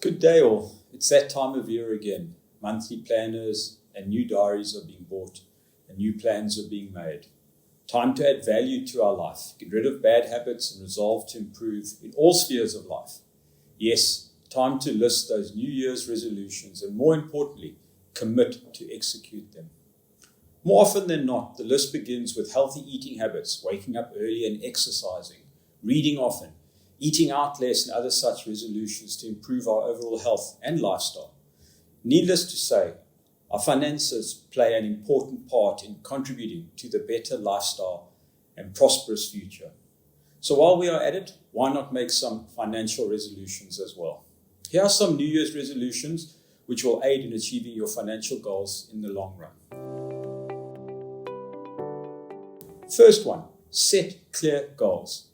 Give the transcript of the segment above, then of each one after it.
Good day all. It's that time of year again. Monthly planners and new diaries are being bought and new plans are being made. Time to add value to our life, get rid of bad habits and resolve to improve in all spheres of life. Yes, time to list those New Year's resolutions and more importantly, commit to execute them. More often than not, the list begins with healthy eating habits, waking up early and exercising, reading often, eating out less and other such resolutions to improve our overall health and lifestyle. Needless to say, our finances play an important part in contributing to the better lifestyle and prosperous future. So while we are at it, why not make some financial resolutions as well? Here are some New Year's resolutions which will aid in achieving your financial goals in the long run. First one, set clear goals.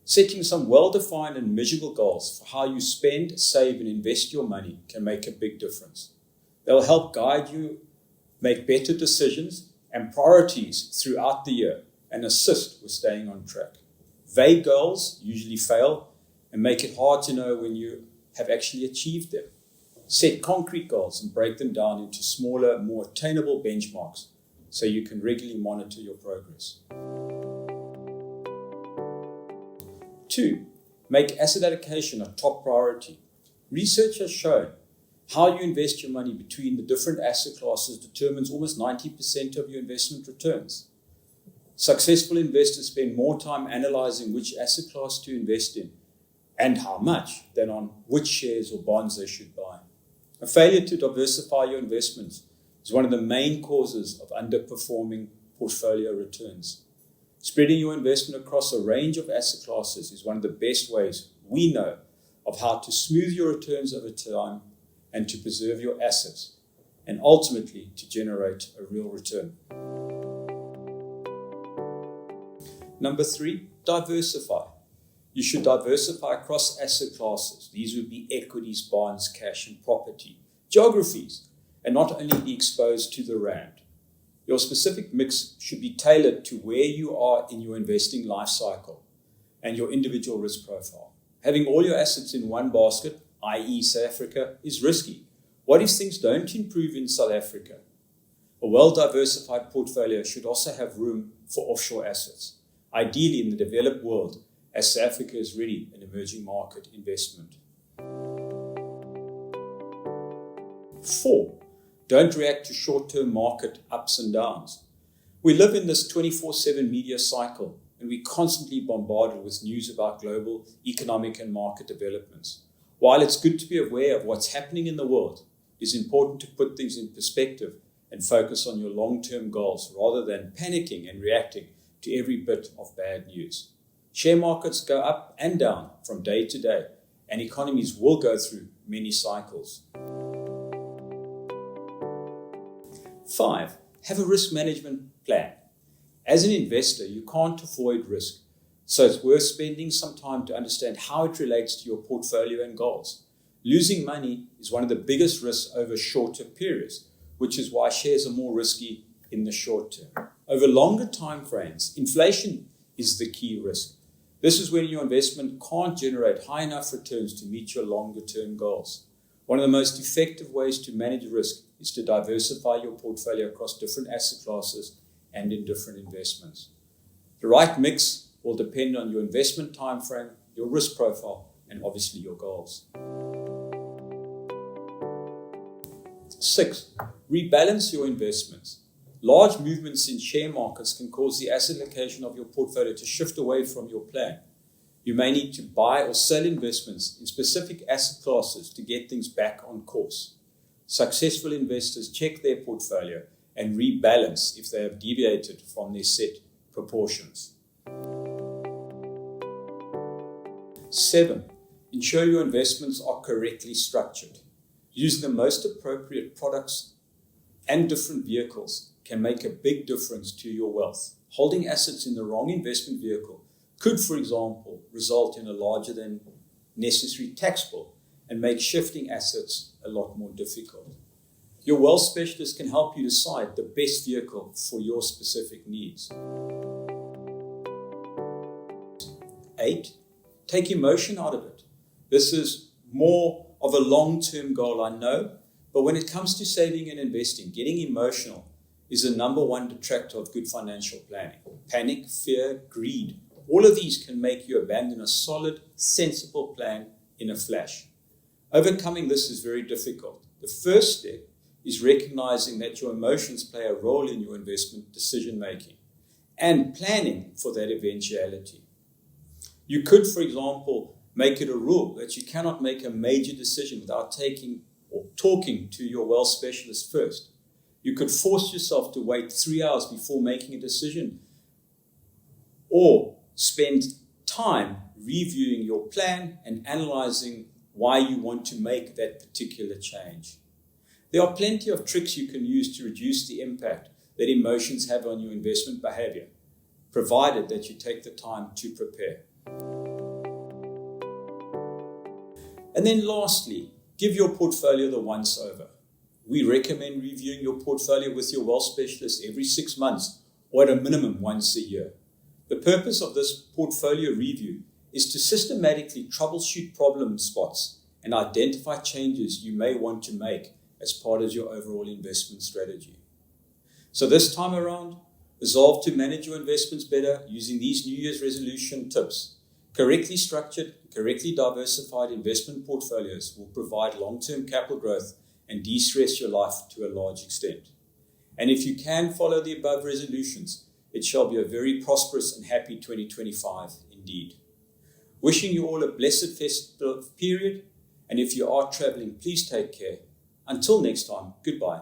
Setting some well-defined and measurable goals for how you spend, save, and invest your money can make a big difference. They'll help guide you make better decisions and priorities throughout the year and assist with staying on track. Vague goals usually fail and make it hard to know when you have actually achieved them. Set concrete goals and break them down into smaller, more attainable benchmarks so you can regularly monitor your progress. 2. Make asset allocation a top priority. Research has shown how you invest your money between the different asset classes determines almost 90% of your investment returns. Successful investors spend more time analyzing which asset class to invest in and how much than on which shares or bonds they should buy. A failure to diversify your investments is one of the main causes of underperforming portfolio returns. Spreading your investment across a range of asset classes is one of the best ways we know of how to smooth your returns over time and to preserve your assets, and ultimately to generate a real return. Number 3, diversify. You should diversify across asset classes. These would be equities, bonds, cash, and property, geographies, and not only be exposed to the rand. Your specific mix should be tailored to where you are in your investing life cycle and your individual risk profile. Having all your assets in one basket, i.e. South Africa, is risky. What if things don't improve in South Africa? A well-diversified portfolio should also have room for offshore assets, ideally in the developed world, as South Africa is really an emerging market investment. 4. Don't react to short-term market ups and downs. We live in this 24/7 media cycle and we're constantly bombarded with news about global economic and market developments. While it's good to be aware of what's happening in the world, it's important to put things in perspective and focus on your long-term goals rather than panicking and reacting to every bit of bad news. Share markets go up and down from day to day, and economies will go through many cycles. 5. Have a risk management plan. As an investor, you can't avoid risk, so it's worth spending some time to understand how it relates to your portfolio and goals. Losing money is one of the biggest risks over shorter periods, which is why shares are more risky in the short term. Over longer time frames, inflation is the key risk. This is when your investment can't generate high enough returns to meet your longer term goals. One of the most effective ways to manage risk is to diversify your portfolio across different asset classes and in different investments. The right mix will depend on your investment time frame, your risk profile, and obviously your goals. 6. Rebalance your investments. Large movements in share markets can cause the asset allocation of your portfolio to shift away from your plan. You may need to buy or sell investments in specific asset classes to get things back on course. Successful investors check their portfolio and rebalance if they have deviated from their set proportions. 7. Ensure your investments are correctly structured. Using the most appropriate products and different vehicles can make a big difference to your wealth. Holding assets in the wrong investment vehicle could, for example, result in a larger than necessary tax bill and make shifting assets a lot more difficult. Your wealth specialist can help you decide the best vehicle for your specific needs. 8. Take emotion out of it. This is more of a long-term goal, I know, but when it comes to saving and investing, getting emotional is the number one detractor of good financial planning. Panic, fear, greed, all of these can make you abandon a solid, sensible plan in a flash. Overcoming this is very difficult. The first step is recognizing that your emotions play a role in your investment decision-making and planning for that eventuality. You could, for example, make it a rule that you cannot make a major decision without taking or talking to your wealth specialist first. You could force yourself to wait 3 hours before making a decision, or spend time reviewing your plan and analyzing why you want to make that particular change. There are plenty of tricks you can use to reduce the impact that emotions have on your investment behavior, provided that you take the time to prepare. And then lastly, give your portfolio the once over. We recommend reviewing your portfolio with your wealth specialist every 6 months, or at a minimum once a year. The purpose of this portfolio review is to systematically troubleshoot problem spots and identify changes you may want to make as part of your overall investment strategy. So this time around, resolve to manage your investments better using these New Year's resolution tips. Correctly structured, correctly diversified investment portfolios will provide long-term capital growth and de-stress your life to a large extent. And if you can follow the above resolutions, it shall be a very prosperous and happy 2025 indeed. Wishing you all a blessed festive period, and if you are traveling, please take care. Until next time, goodbye.